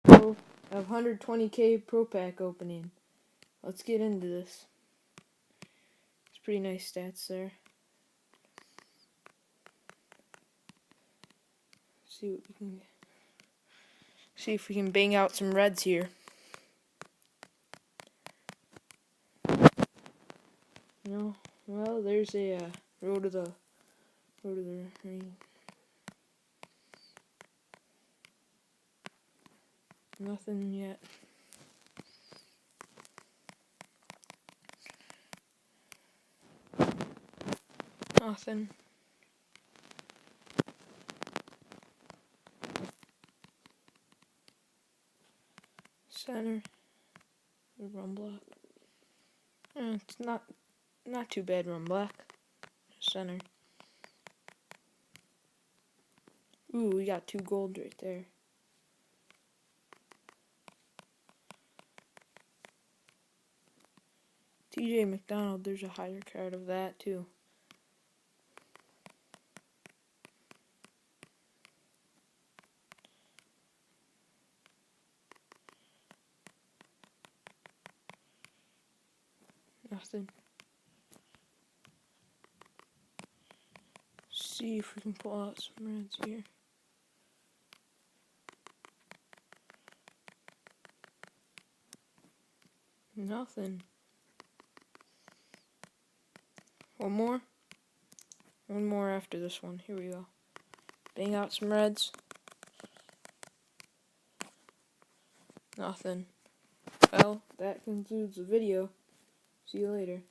So, a 120k pro pack opening. Let's get into this. It's pretty nice stats there. See if we can bang out some reds here. No, well, there's a road to the ring. Nothing yet. Nothing. Center. The run block. It's not too bad run block. Center. Ooh, we got 2 gold right there. TJ McDonald, there's a higher card of that too. Nothing. See if we can pull out some reds here. Nothing. One more after this one. Here we go. Bang out some reds. Nothing. Well, that concludes the video. See you later.